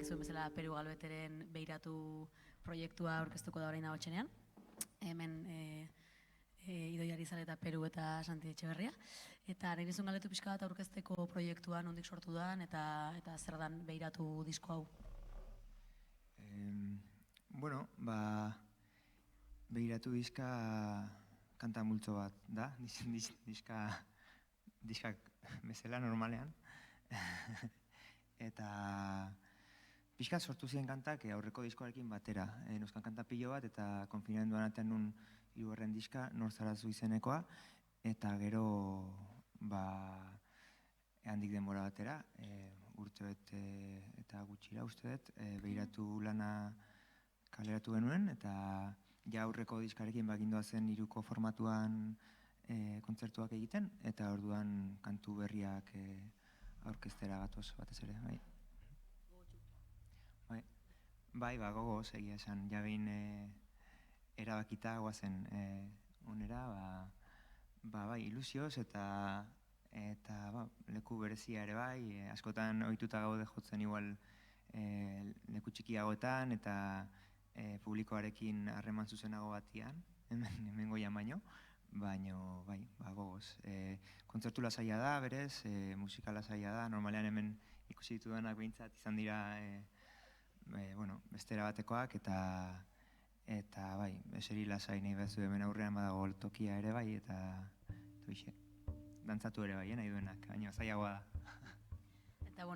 dakizuen bezala Peru Galbeteren Beiratu proiektua aurkeztuko da orain agotxenean. Hemen Idoia Arizale eta Peru eta Santi Etxeberria. Eta nahi nizun galdetu pixka bat aurkezteko proiektua nondik sortu dan eta zer dan Beiratu disko hau? Bueno, Beiratu diska kanta multzo bat da, diskak bezala normalean. Eta pixkat sortu ziren kantak aurreko diskoarekin batera. Neuzkan kanta pilo bat eta konfinamenduan atean nun hirugarren diska Norzarazu izenekoa. Eta gero handik denbora batera, urte eta gutxira uste dut, Beiratu lana kaleratu genuen eta ja aurreko diskarekin bagindoa zen hiruko formatuan kontzertuak egiten eta orduan kantu berriak aurkeztera gatoz batez ere, bai. Bai, gogoz egia esan, ja behin erabakita guazen onera, bai, ilusioz eta leku berezia ere bai, askotan ohituta gaude jotzen igual leku txikiagoetan eta publikoarekin harreman zuzenago batian, hemen goian baino, bai, gogoz. Kontzertu lasaia da, berez, musika lasaia da, normalean hemen ikusi ditudanak behintzat izan dira bestera batekoak eta bai, eseri lasai nahi bezu hemen aurrean badago tokia ere bai eta dantzatu ere bai, nahi duenak, baina zailagoa da. Eta,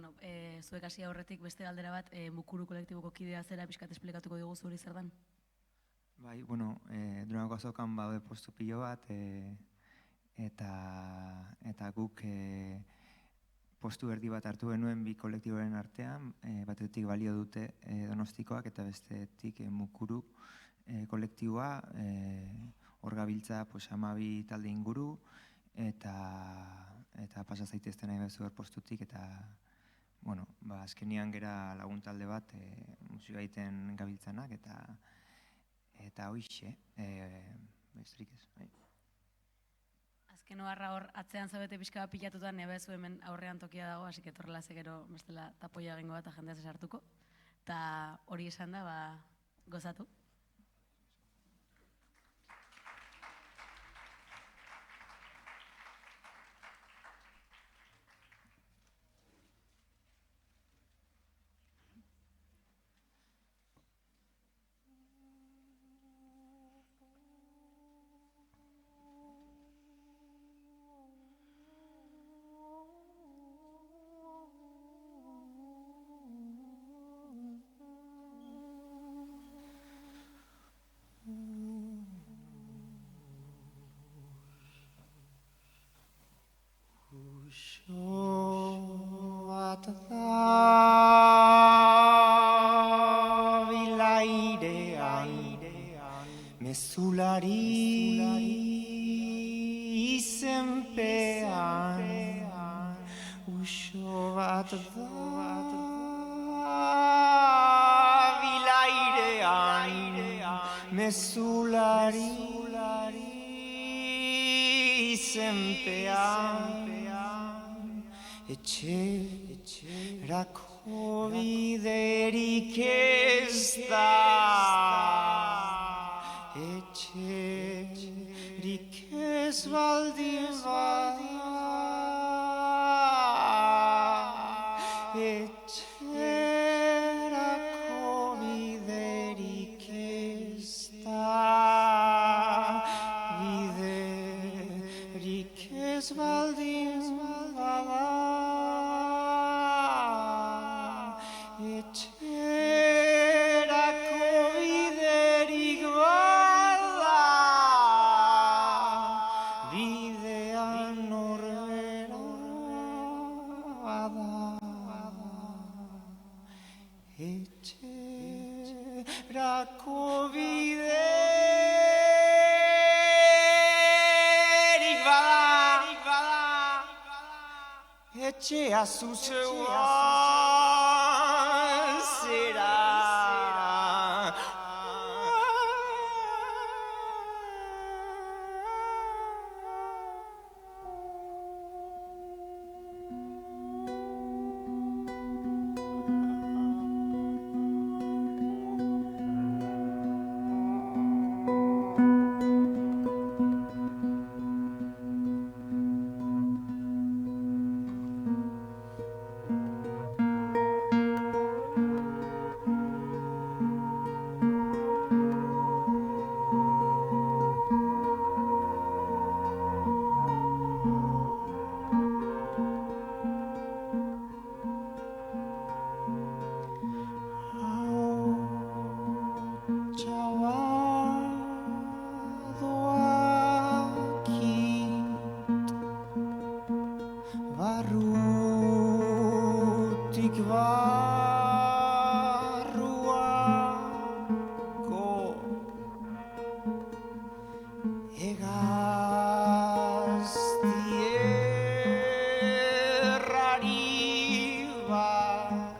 zuek hasi aurretik beste galdera bat, Mukuru kolektiboko kidea zera pixkat esplikatuko dugu zuri zer dan? Bai, Durangoko azokan baude postu pilo bat eta guk postu erdi bat hartu genuen bi kolektiboren artean, batetik balio dute Donostikoak eta bestetik Mukuru kolektiboa, hor gabiltza 12 talde inguru eta pasa zaitezten nahi bezu postutik eta azkenian gera lagun talde bat musika egiten gabiltzanak eta hoixe, besterik ez. Azken oharra hor atzean zabete pixka bat pilatutan nebezu hemen aurrean tokia dago, hasi ketorrela gero bestela tapoia egingo bat jendea sartuko. Eta hori esan da, gozatu. Mezulari izenpean uxo bat da bilairean mezulari izenpean etxerako biderik ez da etxerik ez baldin bada etxerako biderik ez da biderik ez baldin bada etxea zuzeoan zera barruako hegaztierrari bat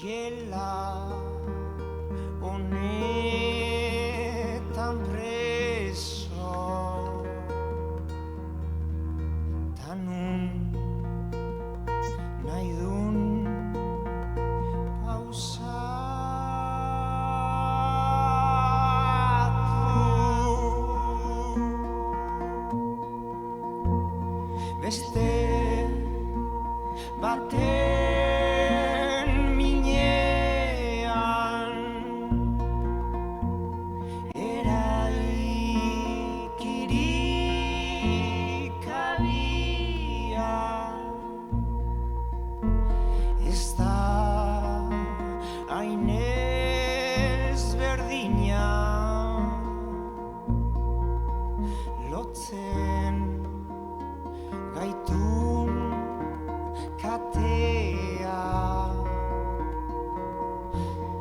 gela honetan preso tanun nahi dun beste baten minean eraikirik abian ez da hain ezberdina lotzen gaitun katea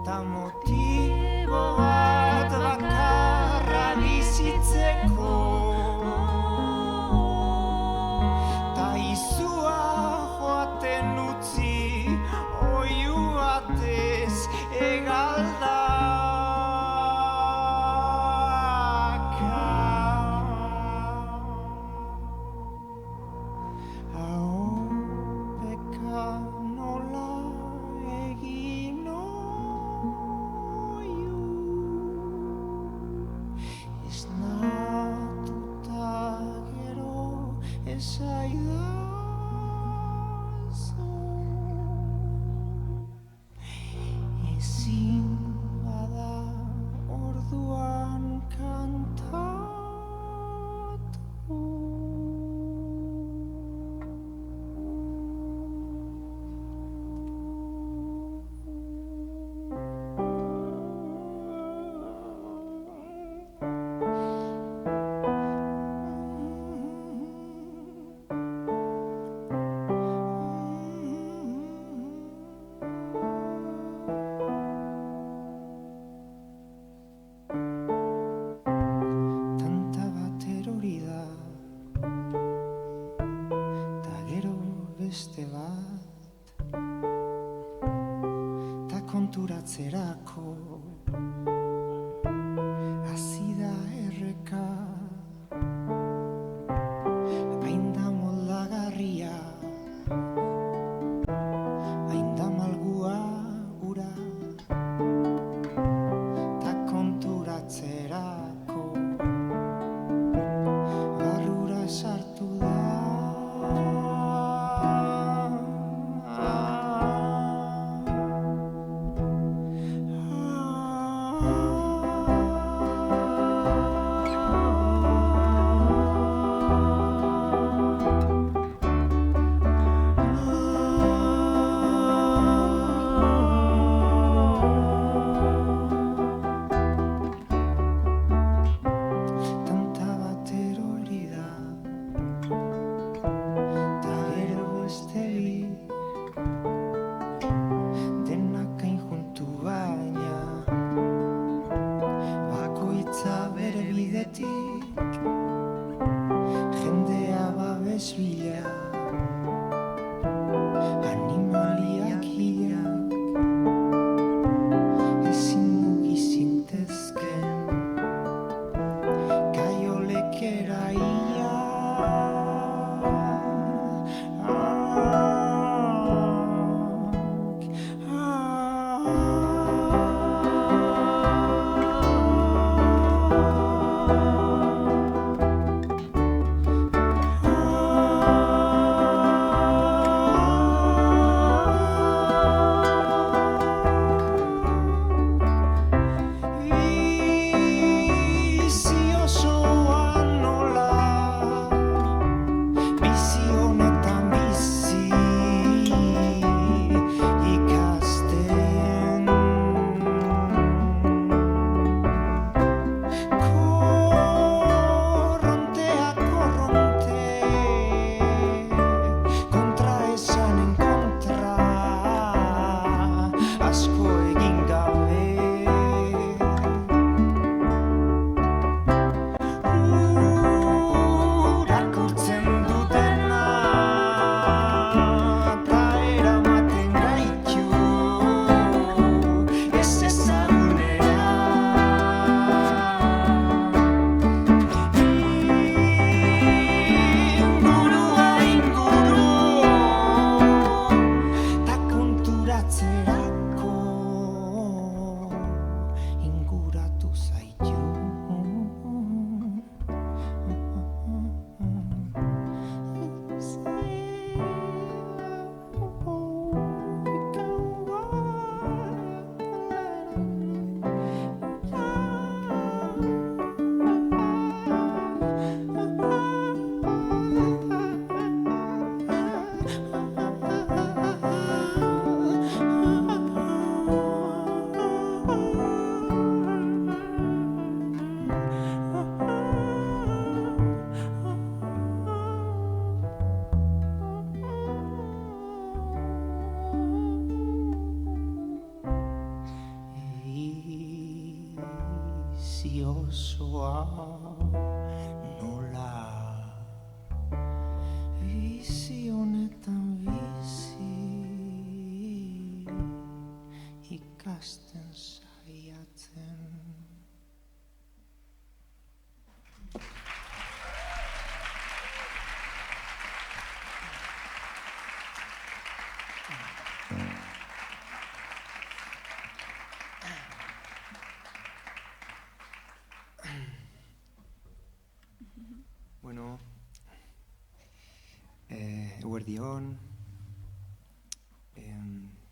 ta motibo bat bakarra bizitzeko ta izua joaten utzi oihu batez egalda ezin bada orduan kantatu tanta bat erori da ta gero beste bat ta konturatzerako hasi da erreka hain da moldagarria hain da malgua ura ta konturatzerako barrura sartu da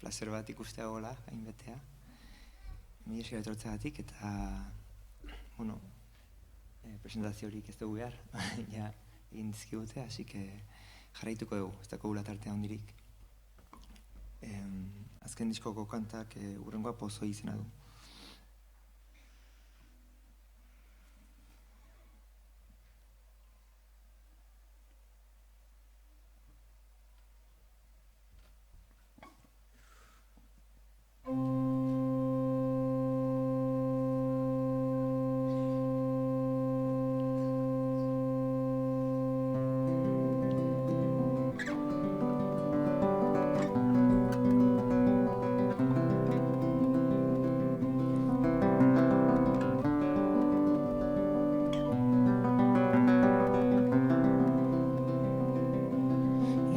placer bat ikustea gola, hainbetea. Mila esker etortzeagatik eta, bueno, presentaziorik ez dugu behar, ja egin dizkigute, así que jarraituko dugu, ez dago gula tartea hondirik. Azken diskoko kantak hurrengoa pozoi izena du.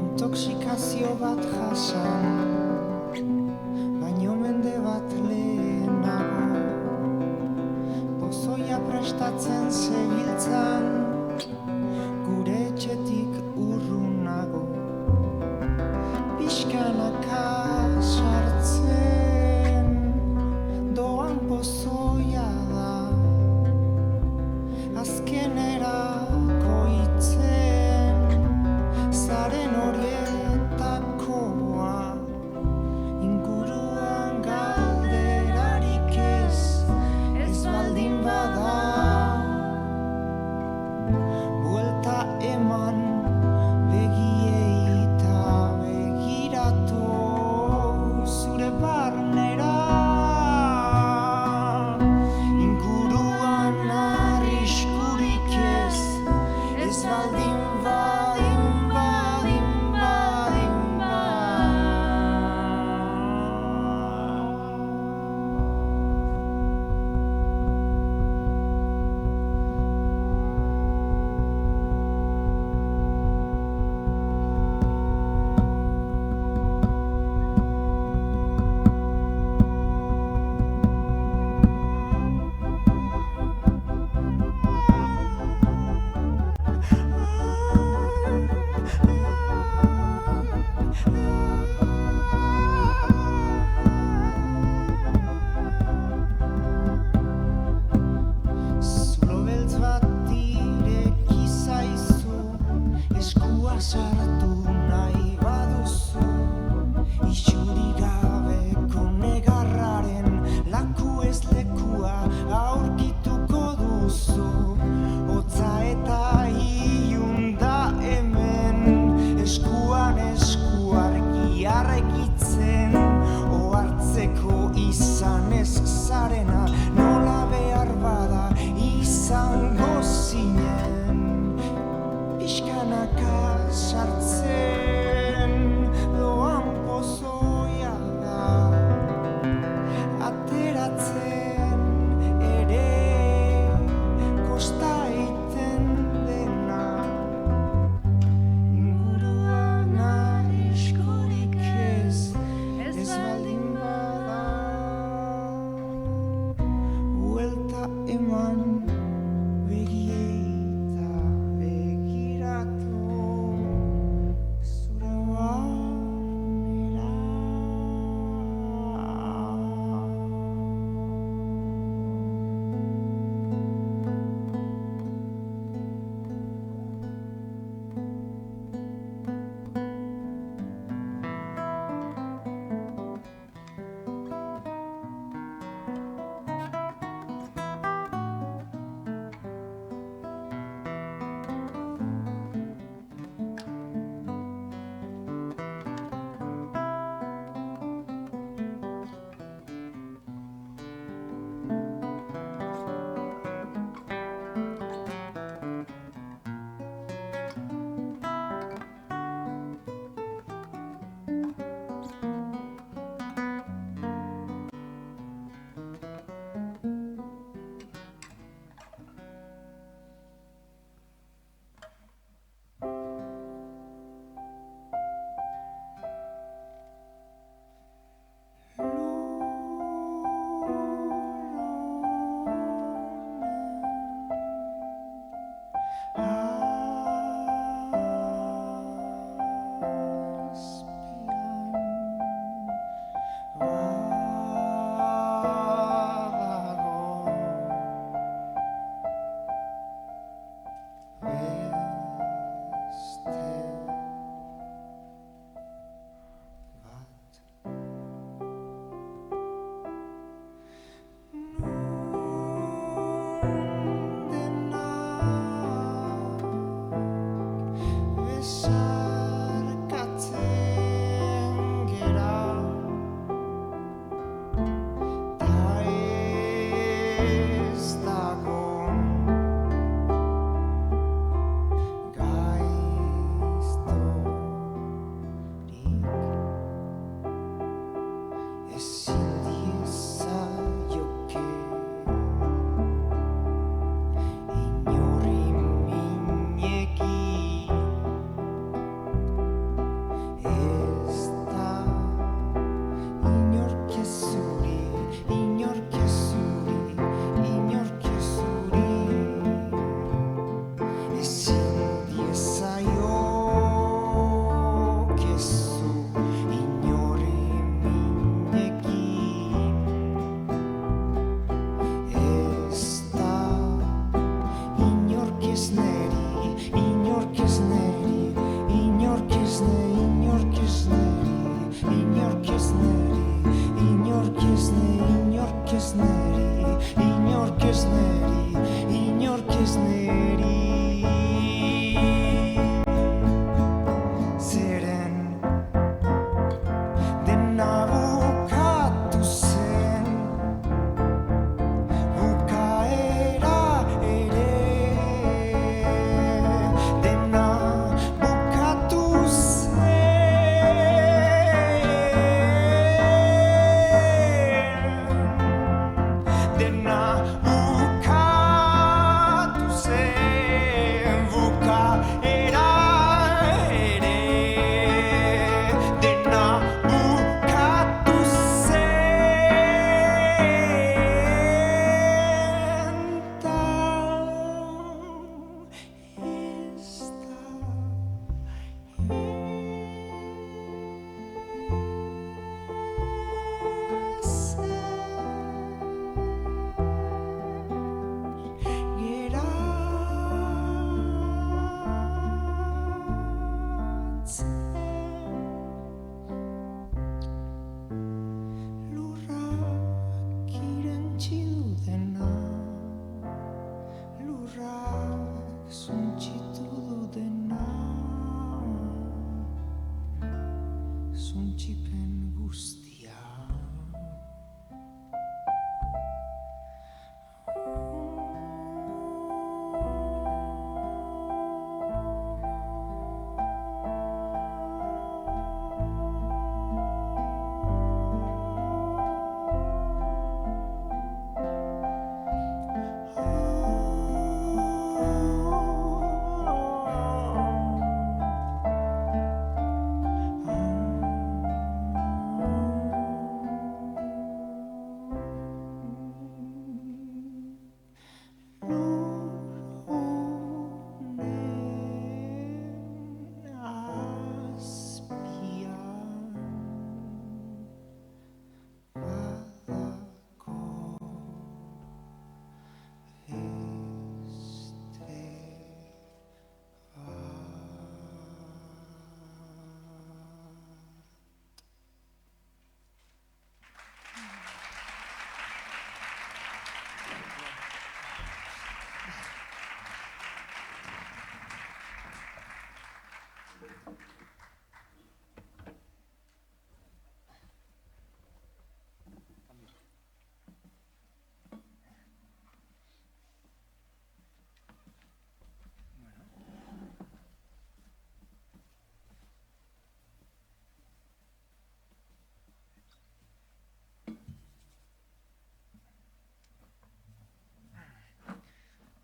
Intoxikazio bat jasan, baino mende bat lehenago, pozoia prestatzen zebiltzan, gure etxetik urrunago, pixkanaka sartzen, doan pozoia da, azkenerako itzen, zaren horietakoa guztia.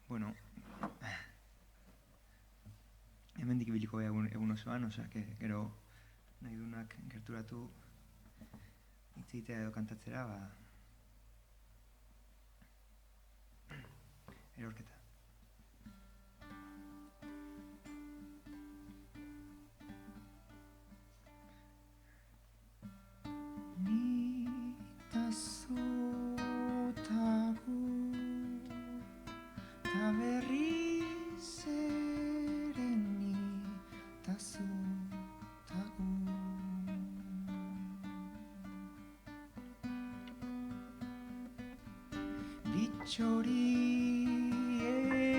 Bueno, hemendik ibiliko gara egun osoan, osea, gero nahi dunak gerturatu hitz egitea edo kantatzera, erorketa. Ni ta zu ta gu, ta berriz ere ni ta zu ta gu. Bitxori ere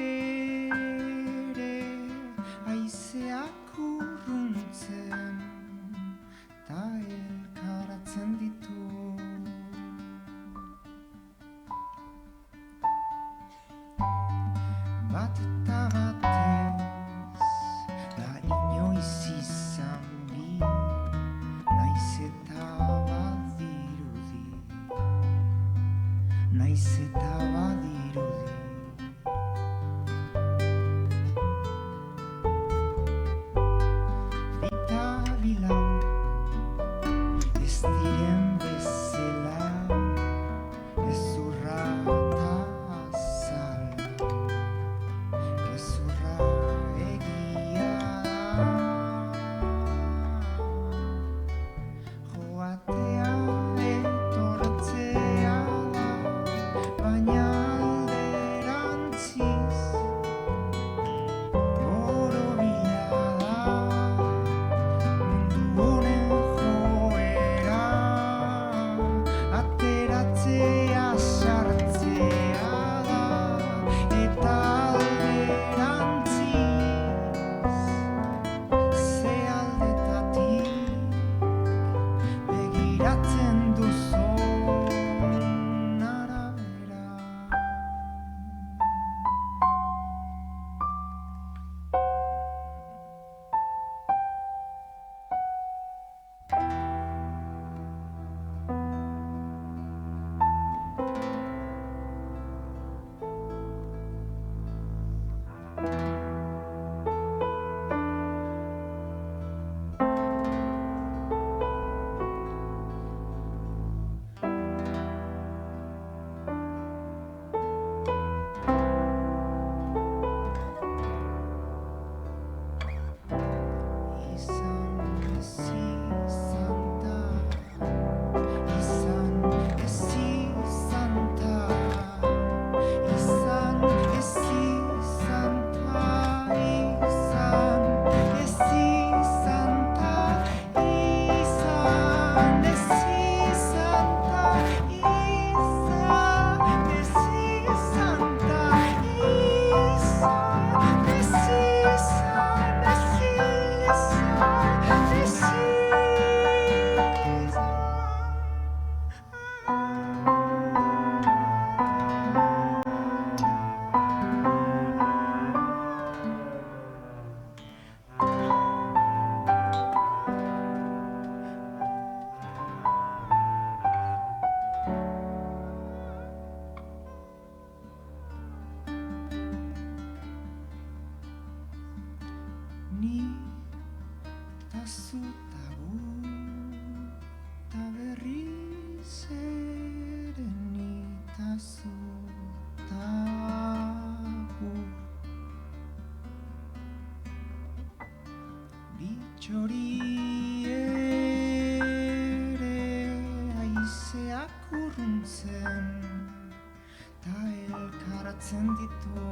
haizeak urruntzen ta elkaratzen ditu. Bat eta batez da inoiz izan bi, naiz eta badirudi, naiz eta badirudi. Txori ere haizeak urruntzen ta elkaratzen ditu.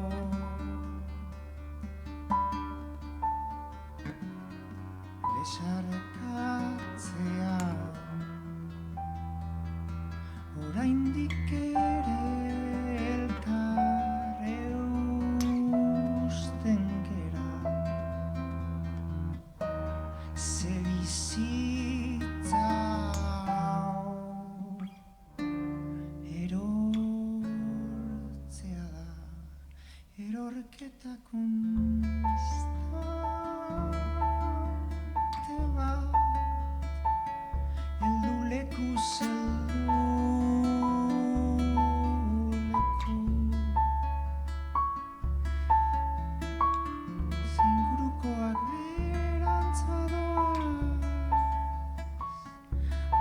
Besarkatzean oraindik ere elkar eusten gera. Ze bizitza hau erortzea da, erorketa konstante bat, heldu lekuz heldu leku. Zingurukoak berantz badoaz,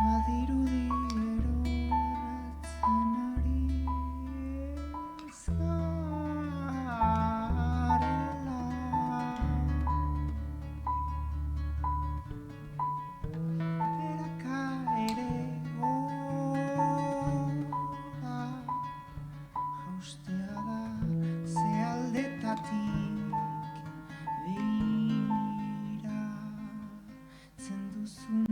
badirudi erortzen ari ez garela. Beraka ere ora jaustea da, ze aldetatik begiratzen duzun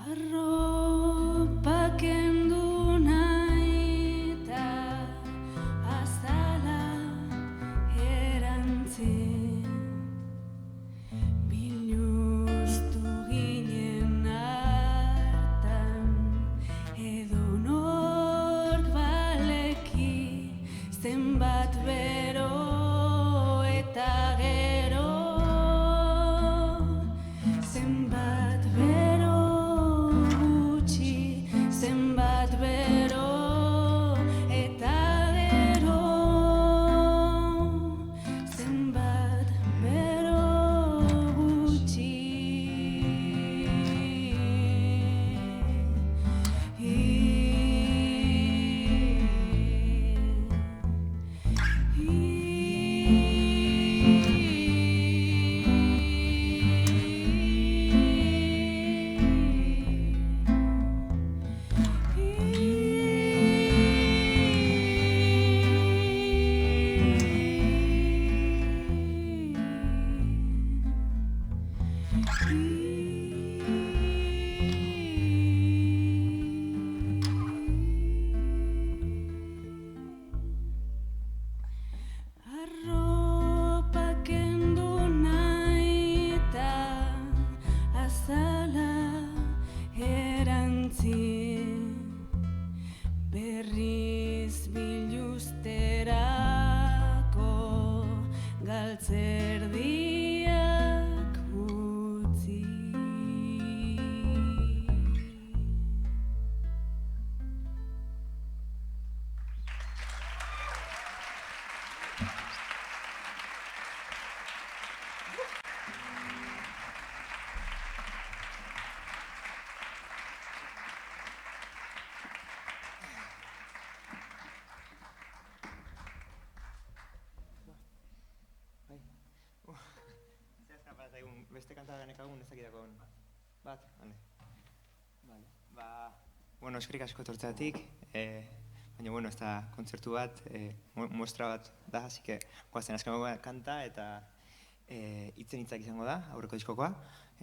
Arropa kendu nahita azala erantzi, biluztu ginen hartan, edonork baleki zenbat bero eta gero, zenbat bero gutxi, zenbat bero eta gero, zenbat bero gutxi. Arropa kendu nahita azala erantzi, berriz biluzterako galtzerdiak utzi. Beste kanta genekagun ez dakidako bat, hane. Bueno, eskerrik asko etortzeatik, baina, bueno, ez da kontzertu bat, muestra bat da, así que guazen azkeneko kanta eta hitzen hitzak izango da, aurreko diskokoa,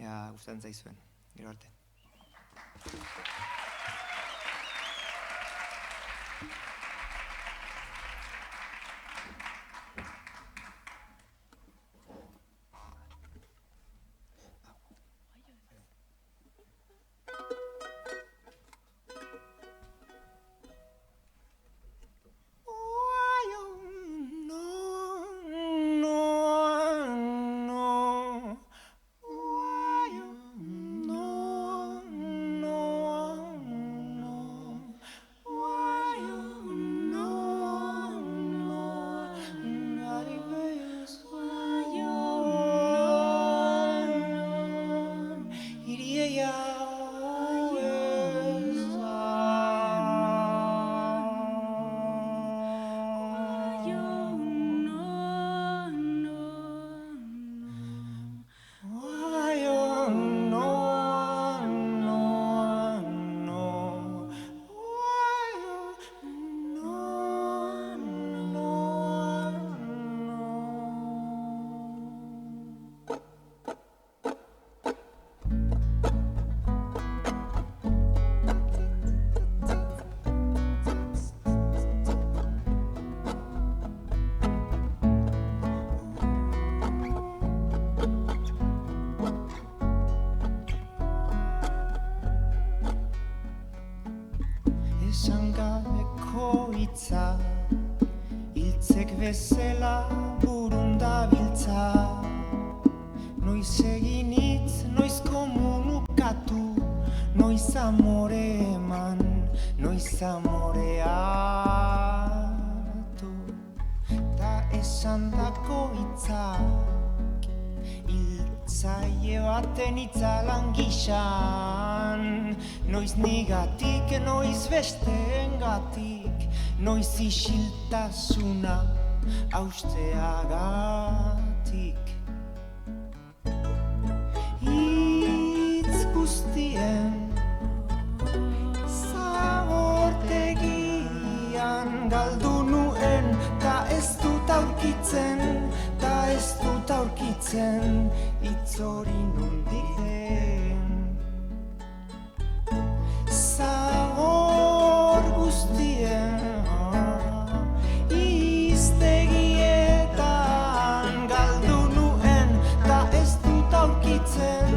ea gustatzen zaizuen, gero arte. No. esan gabeko hitza, hiltzek bezala burun dabiltza. Noiz egin hitz, noiz komunikatu, noiz amore eman, noiz amore hartu. Ta esan dako hitzak, hiltzaile baten hitzalan gixan, noiz nigatik, noiz besteengatik, noiz isiltasuna hausteagatik. Hitz guztien zabortegian galdu nuen, ta ez dut aurkitzen, hitz hori nondik den. Zabor guztien iztegietan galdu nuen, ta ez dut aurkitzen,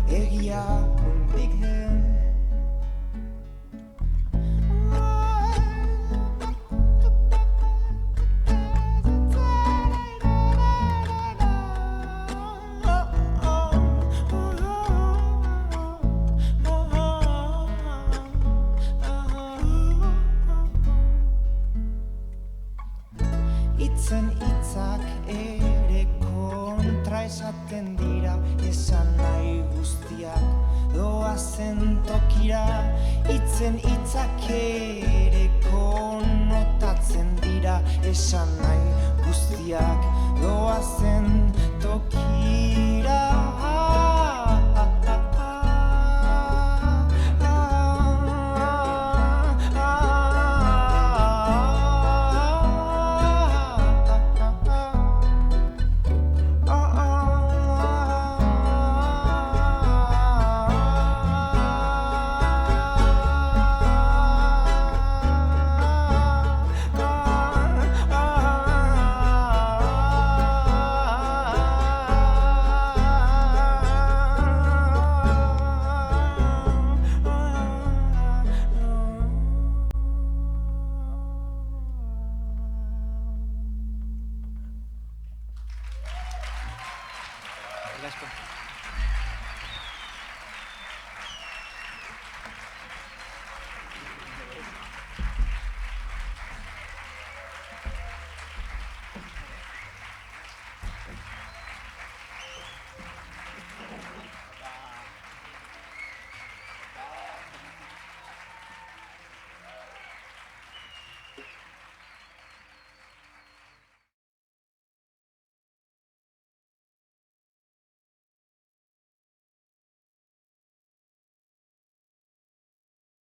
egia nondik den. Hitzen hitzak ere kontra esaten dira, esan nahi guztiak doazen tokira. Hitzen hitzak ere konnotatzen dira, esan nahi guztiak doazen tokira. Asko.